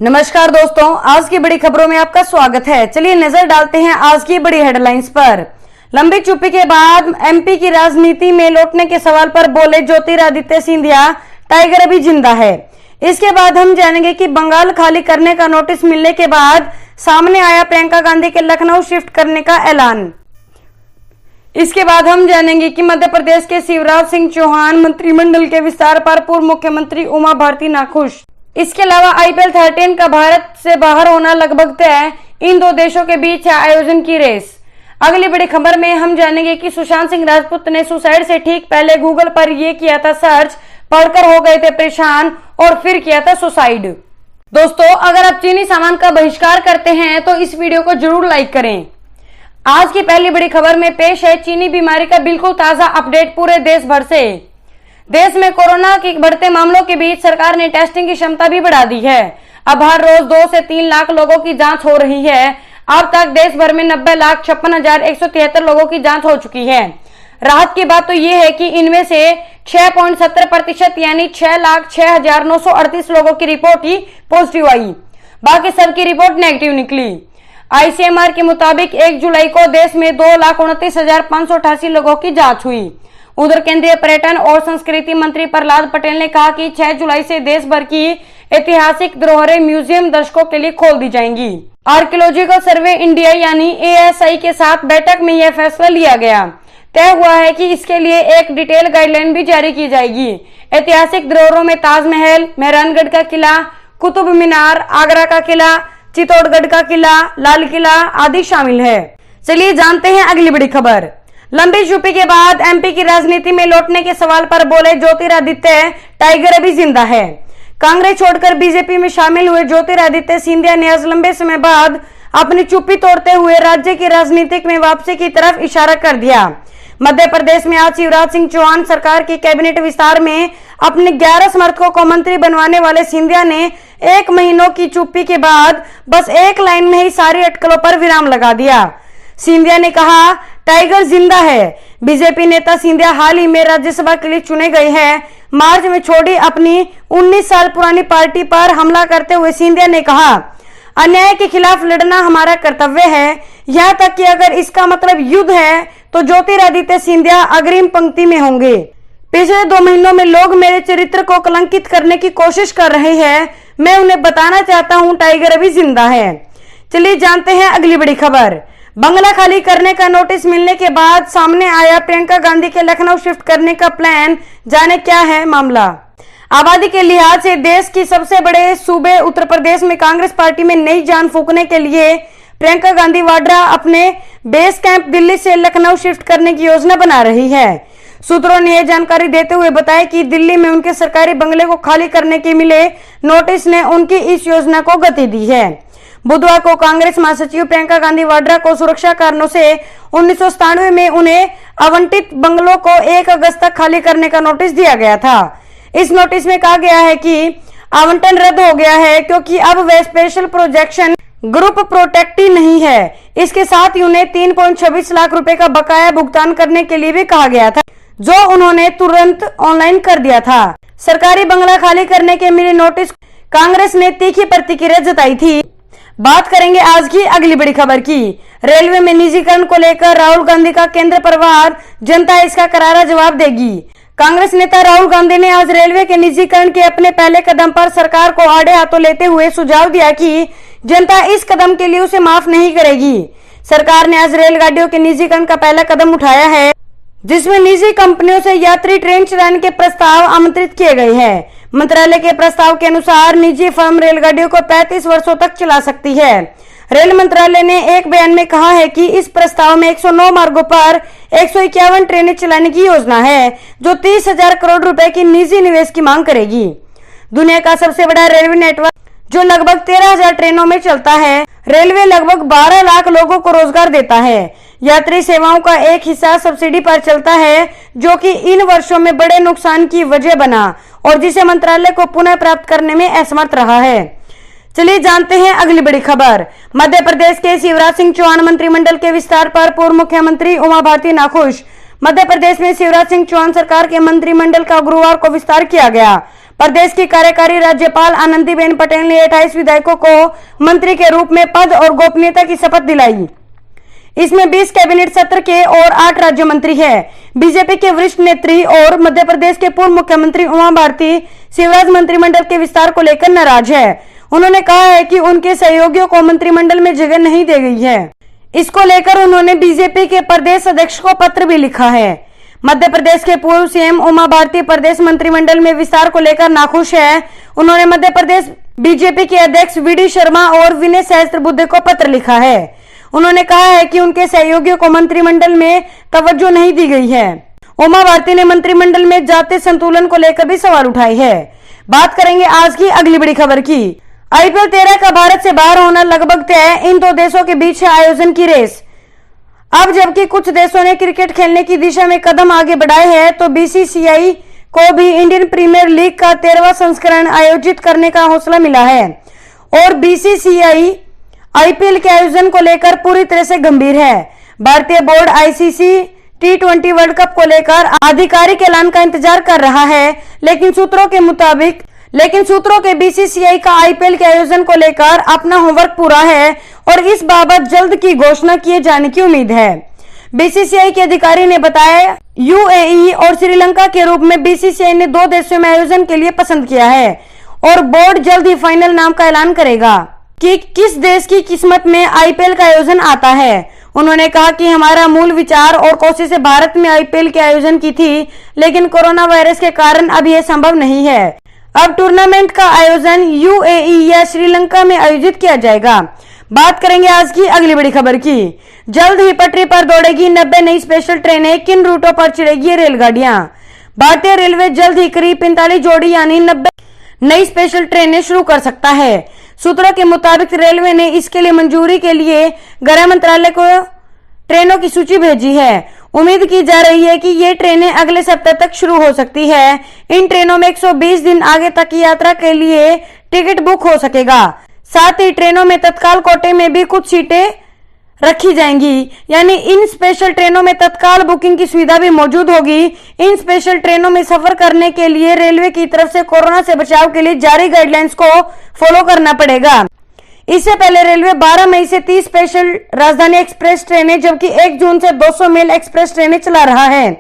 नमस्कार दोस्तों, आज की बड़ी खबरों में आपका स्वागत है। चलिए नजर डालते हैं आज की बड़ी हेडलाइंस पर। लंबी चुप्पी के बाद एमपी की राजनीति में लौटने के सवाल पर बोले ज्योतिरादित्य सिंधिया, टाइगर अभी जिंदा है। इसके बाद हम जानेंगे कि बंगाल खाली करने का नोटिस मिलने के बाद सामने आया प्रियंका गांधी के लखनऊ शिफ्ट करने का ऐलान। इसके बाद हम जानेंगे कि मध्य प्रदेश के शिवराज सिंह चौहान मंत्रिमंडल के विस्तार पर पूर्व मुख्यमंत्री उमा भारती नाखुश। इसके अलावा आईपीएल 13 का भारत से बाहर होना लगभग तय, इन दो देशों के बीच है आयोजन की रेस। अगली बड़ी खबर में हम जानेंगे कि सुशांत सिंह राजपूत ने सुसाइड से ठीक पहले गूगल पर यह किया था सर्च, पढ़कर हो गए थे परेशान और फिर किया था सुसाइड। दोस्तों, अगर आप चीनी सामान का बहिष्कार करते हैं तो इस वीडियो को जरूर लाइक करें। आज की पहली बड़ी खबर में पेश है चीनी बीमारी का बिल्कुल ताजा अपडेट पूरे देश भर से। देश में कोरोना के बढ़ते मामलों के बीच सरकार ने टेस्टिंग की क्षमता भी बढ़ा दी है। अब हर रोज 2 से 3 लाख लोगों की जांच हो रही है। अब तक देश भर में 90,56,173 लोगों की जांच हो चुकी है। राहत की बात तो ये है कि इनमें से 6.70% यानी 6,06,938 लोगों की रिपोर्ट ही पॉजिटिव आई, बाकी सबकी रिपोर्ट नेगेटिव निकली। आईसीएमआर के मुताबिक 1 जुलाई को देश में 2,29,588 लोगों की जांच हुई। उधर केंद्रीय पर्यटन और संस्कृति मंत्री प्रहलाद पटेल ने कहा कि 6 जुलाई से देश भर की ऐतिहासिक धरोहरें म्यूजियम दर्शकों के लिए खोल दी जाएंगी। आर्कियोलॉजिकल सर्वे इंडिया यानी एएसआई के साथ बैठक में यह फैसला लिया गया। तय हुआ है कि इसके लिए एक डिटेल गाइडलाइन भी जारी की जाएगी। ऐतिहासिक धरोहरों में ताजमहल, मेहरानगढ़ का किला, कुतुब मीनार, आगरा का किला, चित्तौड़गढ़ का किला, लाल किला आदि शामिल है। चलिए जानते हैं अगली बड़ी खबर। लंबी चुप्पी के बाद एमपी की राजनीति में लौटने के सवाल पर बोले ज्योतिरादित्य, टाइगर अभी जिंदा है। कांग्रेस छोड़कर बीजेपी में शामिल हुए ज्योतिरादित्य सिंधिया ने आज लंबे समय बाद अपनी चुप्पी तोड़ते हुए राज्य की राजनीति में वापसी की तरफ इशारा कर दिया। मध्य प्रदेश में आज शिवराज सिंह चौहान सरकार की कैबिनेट विस्तार में अपने 11 समर्थकों को मंत्री बनवाने वाले सिंधिया ने 1 महीनों की चुप्पी के बाद बस एक लाइन में ही सारी अटकलों पर विराम लगा दिया। सिंधिया ने कहा, टाइगर जिंदा है। बीजेपी नेता सिंधिया हाल ही में राज्यसभा के लिए चुने गए हैं। मार्च में छोड़ी अपनी 19 साल पुरानी पार्टी पर हमला करते हुए सिंधिया ने कहा, अन्याय के खिलाफ लड़ना हमारा कर्तव्य है। यहाँ तक कि अगर इसका मतलब युद्ध है तो ज्योतिरादित्य सिंधिया अग्रिम पंक्ति में होंगे। पिछले 2 महीनों में लोग मेरे चरित्र को कलंकित करने की कोशिश कर रहे हैं। मैं उन्हें बताना चाहता हूँ, टाइगर अभी जिंदा है। चलिए जानते हैं अगली बड़ी खबर। बंगला खाली करने का नोटिस मिलने के बाद सामने आया प्रियंका गांधी के लखनऊ शिफ्ट करने का प्लान। जाने क्या है मामला। आबादी के लिहाज से देश की सबसे बड़े सूबे उत्तर प्रदेश में कांग्रेस पार्टी में नई जान फूंकने के लिए प्रियंका गांधी वाड्रा अपने बेस कैंप दिल्ली से लखनऊ शिफ्ट करने की योजना बना रही है। सूत्रों ने यह जानकारी देते हुए बताया कि दिल्ली में उनके सरकारी बंगले को खाली करने के मिले नोटिस ने उनकी इस योजना को गति दी है। बुधवार को कांग्रेस महासचिव प्रियंका गांधी वाड्रा को सुरक्षा कारणों से 1997 में उन्हें आवंटित बंगलों को 1 अगस्त तक खाली करने का नोटिस दिया गया था। इस नोटिस में कहा गया है कि आवंटन रद्द हो गया है क्योंकि अब वे स्पेशल प्रोजेक्शन ग्रुप प्रोटेक्टी नहीं है। इसके साथ ही उन्हें 3.26 लाख रुपए का बकाया भुगतान करने के लिए भी कहा गया था, जो उन्होंने तुरंत ऑनलाइन कर दिया था। सरकारी बंगला खाली करने के मिले नोटिस कांग्रेस ने तीखी प्रतिक्रिया जताई थी। बात करेंगे आज की अगली बड़ी खबर की। रेलवे में निजीकरण को लेकर राहुल गांधी का केंद्र पर वार, जनता इसका करारा जवाब देगी। कांग्रेस नेता राहुल गांधी ने आज रेलवे के निजीकरण के अपने पहले कदम पर सरकार को आड़े हाथों लेते हुए सुझाव दिया कि जनता इस कदम के लिए उसे माफ नहीं करेगी। सरकार ने आज रेलगाड़ियों के निजीकरण का पहला कदम उठाया है, जिसमें निजी कंपनियों से यात्री ट्रेन चलाने के प्रस्ताव आमंत्रित किए गए हैं। मंत्रालय के प्रस्ताव के अनुसार निजी फर्म रेलगाड़ियों को 35 वर्षों तक चला सकती है। रेल मंत्रालय ने एक बयान में कहा है कि इस प्रस्ताव में 109 मार्गों पर 151 ट्रेनें चलाने की योजना है, जो 30,000 करोड़ रुपए की निजी निवेश की मांग करेगी। दुनिया का सबसे बड़ा रेलवे नेटवर्क जो लगभग 13,000 ट्रेनों में चलता है। रेलवे लगभग 12 लाख लोगों को रोजगार देता है। यात्री सेवाओं का एक हिस्सा सब्सिडी पर चलता है, जो कि इन वर्षों में बड़े नुकसान की वजह बना और जिसे मंत्रालय को पुनः प्राप्त करने में असमर्थ रहा है। चलिए जानते हैं अगली बड़ी खबर। मध्य प्रदेश के शिवराज सिंह चौहान मंत्रिमंडल के विस्तार पर पूर्व मुख्यमंत्री उमा भारती नाखुश। मध्य प्रदेश में शिवराज सिंह चौहान सरकार के मंत्रिमंडल का गुरुवार को विस्तार किया गया। प्रदेश की कार्यकारी राज्यपाल आनंदीबेन पटेल ने 28 विधायकों को मंत्री के रूप में पद और गोपनीयता की शपथ दिलाई। इसमें 20 कैबिनेट सत्र के और 8 राज्य मंत्री हैं। बीजेपी के वरिष्ठ नेत्री और मध्य प्रदेश के पूर्व मुख्यमंत्री उमा भारती शिवराज मंत्रिमंडल के विस्तार को लेकर नाराज है। उन्होंने कहा है कि उनके सहयोगियों को मंत्रिमंडल में जगह नहीं दी गई है। इसको लेकर उन्होंने बीजेपी के प्रदेश अध्यक्ष को पत्र भी लिखा है। मध्य प्रदेश के पूर्व सीएम उमा भारती प्रदेश मंत्रिमंडल में विस्तार को लेकर नाखुश है। उन्होंने मध्य प्रदेश बीजेपी के अध्यक्ष वीडी शर्मा और विनय सहस्त्रबुद्धे को पत्र लिखा है। उन्होंने कहा है कि उनके सहयोगियों को मंत्रिमंडल में तवज्जो नहीं दी गई है। उमा भारती ने मंत्रिमंडल में जातीय संतुलन को लेकर भी सवाल उठाए है। बात करेंगे आज की अगली बड़ी खबर की। आईपीएल 13 का भारत से बाहर होना लगभग तय, इन दो देशों के बीच है आयोजन की रेस। अब जबकि कुछ देशों ने क्रिकेट खेलने की दिशा में कदम आगे बढ़ाए हैं, तो बीसीसीआई को भी इंडियन प्रीमियर लीग का 13वां संस्करण आयोजित करने का हौसला मिला है और बीसीसीआई आईपीएल के आयोजन को लेकर पूरी तरह से गंभीर है। भारतीय board ICC T20 world cup को लेकर आधिकारिक ऐलान का इंतजार कर रहा है, लेकिन सूत्रों के बीसीसीआई का आईपीएल के आयोजन को लेकर अपना होमवर्क पूरा है और इस बाबत जल्द की घोषणा किए जाने की उम्मीद है। बीसीसीआई के अधिकारी ने बताया, यूएई और श्रीलंका के रूप में बीसीसीआई ने 2 देशों में आयोजन के लिए पसंद किया है और बोर्ड जल्द ही फाइनल नाम का ऐलान करेगा कि किस देश की किस्मत में आईपीएल का आयोजन आता है। उन्होंने कहा कि हमारा मूल विचार और कोशिश भारत में आईपीएल के आयोजन की थी, लेकिन कोरोना वायरस के कारण अब यह संभव नहीं है। अब टूर्नामेंट का आयोजन यूएई या श्रीलंका में आयोजित किया जाएगा। बात करेंगे आज की अगली बड़ी खबर की। जल्द ही पटरी पर दौड़ेगी 90 नई स्पेशल ट्रेनें, किन रूटों पर चलेगी रेलगाड़ियां। भारतीय रेलवे जल्द ही करीब 45 जोड़ी यानी 90 नई स्पेशल ट्रेनें शुरू कर सकता है। सूत्रों के मुताबिक रेलवे ने इसके लिए मंजूरी के लिए गृह मंत्रालय को ट्रेनों की सूची भेजी है। उम्मीद की जा रही है कि ये ट्रेनें अगले सप्ताह तक शुरू हो सकती है। इन ट्रेनों में 120 दिन आगे तक की यात्रा के लिए टिकट बुक हो सकेगा। साथ ही ट्रेनों में तत्काल कोटे में भी कुछ सीटें रखी जाएंगी, यानी इन स्पेशल ट्रेनों में तत्काल बुकिंग की सुविधा भी मौजूद होगी। इन स्पेशल ट्रेनों में सफर करने के लिए रेलवे की तरफ से कोरोना से बचाव के लिए जारी गाइडलाइंस को फॉलो करना पड़ेगा। इससे पहले रेलवे 12 मई से 30 स्पेशल राजधानी एक्सप्रेस ट्रेनें जबकि 1 जून से 200 मेल एक्सप्रेस ट्रेनें चला रहा है।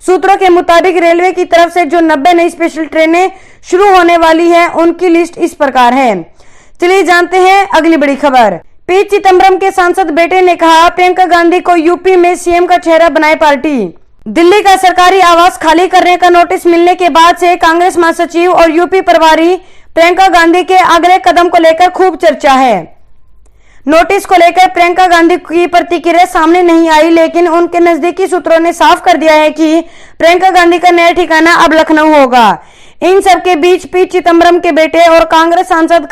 सूत्रों के मुताबिक रेलवे की तरफ से जो 90 नई स्पेशल ट्रेनें शुरू होने वाली है, उनकी लिस्ट इस प्रकार है। चलिए जानते हैं अगली बड़ी खबर। पी चिदंबरम के सांसद बेटे ने कहा, प्रियंका गांधी को यूपी में सीएम का चेहरा बनाए पार्टी। दिल्ली का सरकारी आवास खाली करने का नोटिस मिलने के बाद से कांग्रेस महासचिव और यूपी प्रभारी प्रियंका गांधी के अगले कदम को लेकर खूब चर्चा है। नोटिस को लेकर प्रियंका गांधी की प्रतिक्रिया सामने नहीं आई, लेकिन उनके नजदीकी सूत्रों ने साफ कर दिया है कि प्रियंका गांधी का नया ठिकाना अब लखनऊ होगा। इन सब के बीच पी चिदंबरम के बेटे और कांग्रेस सांसद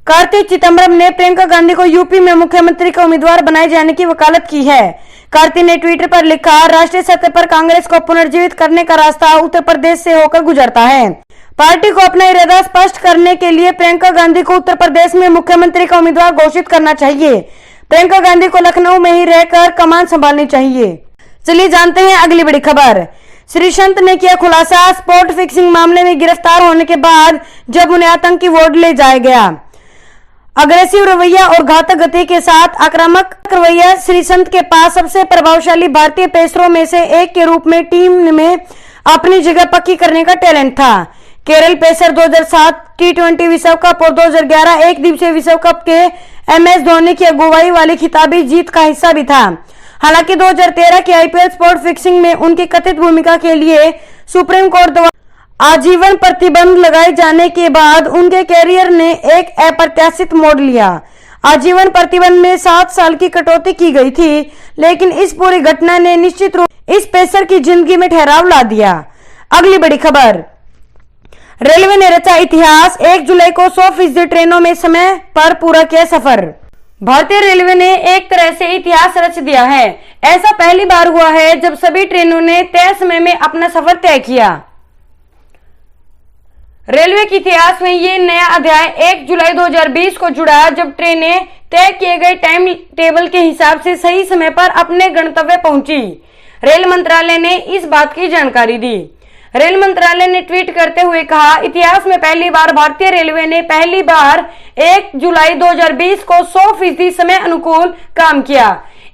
कार्ति चिदंबरम ने प्रियंका गांधी को यूपी में मुख्यमंत्री का उम्मीदवार बनाए जाने की वकालत की है। कार्ति ने ट्विटर पर लिखा, राष्ट्रीय सतह पर कांग्रेस को पुनर्जीवित करने का रास्ता उत्तर प्रदेश से होकर गुजरता है। पार्टी को अपना इरादा स्पष्ट करने के लिए प्रियंका गांधी को उत्तर प्रदेश में मुख्यमंत्री का उम्मीदवार घोषित करना चाहिए। प्रियंका गांधी को लखनऊ में ही रहकर कमान संभालनी चाहिए। चलिए जानते हैं अगली बड़ी खबर। श्रीसंत ने किया खुलासा, स्पॉट फिक्सिंग मामले में गिरफ्तार होने के बाद जब उन्हें आतंकी वार्ड ले जाया गया। अग्रेसिव रवैया और घातक गति के साथ आक्रामक रवैया श्रीसंत के पास सबसे प्रभावशाली भारतीय पेसरों में से एक के रूप में टीम में अपनी जगह पक्की करने का टैलेंट था। केरल पेसर 2007 T20 विश्व कप और 2011 एक दिवसीय विश्व कप के MS धोनी की अगुवाई वाली खिताबी जीत का हिस्सा भी था। हालांकि 2013 के IPL स्पॉट फिक्सिंग में उनकी कथित भूमिका के लिए सुप्रीम कोर्ट द्वारा आजीवन प्रतिबंध लगाए जाने के बाद उनके कैरियर ने एक अप्रत्याशित मोड़ लिया। आजीवन प्रतिबंध में 7 साल की कटौती की गई थी, लेकिन इस पूरी घटना ने निश्चित रूप इस पेसर की जिंदगी में ठहराव ला दिया। अगली बड़ी खबर। रेलवे ने रचा इतिहास, 1 जुलाई को 100% ट्रेनों में समय पर पूरा किया सफर। भारतीय रेलवे ने एक तरह से इतिहास रच दिया है। ऐसा पहली बार हुआ है जब सभी ट्रेनों ने तय समय में अपना सफर तय किया। रेलवे के इतिहास में ये नया अध्याय 1 जुलाई 2020 को जुड़ा, जब ट्रेनें तय किए गए टाइम टेबल के हिसाब से सही समय पर अपने गंतव्य पहुंची। रेल मंत्रालय ने इस बात की जानकारी दी। रेल मंत्रालय ने ट्वीट करते हुए कहा, इतिहास में पहली बार भारतीय रेलवे ने पहली बार 1 जुलाई 2020 को 100% समय अनुकूल काम किया।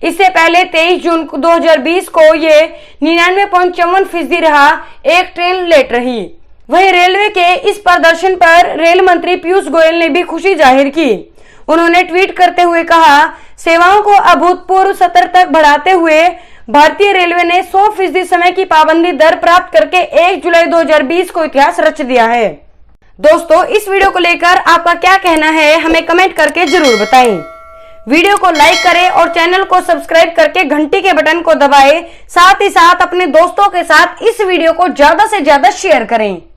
इससे पहले 23 जून 2020 को ये 99.54% रहा, एक ट्रेन लेट रही। वहीं रेलवे के इस प्रदर्शन पर रेल मंत्री पीयूष गोयल ने भी खुशी जाहिर की। उन्होंने ट्वीट करते हुए कहा, सेवाओं को अभूतपूर्व स्तर तक बढ़ाते हुए भारतीय रेलवे ने 100% समय की पाबंदी दर प्राप्त करके 1 जुलाई 2020 को इतिहास रच दिया है। दोस्तों, इस वीडियो को लेकर आपका क्या कहना है, हमें कमेंट करके जरूर बताएं। वीडियो को लाइक करें और चैनल को सब्सक्राइब करके घंटी के बटन को दबाएं। साथ ही साथ अपने दोस्तों के साथ इस वीडियो को ज्यादा से ज्यादा शेयर करें।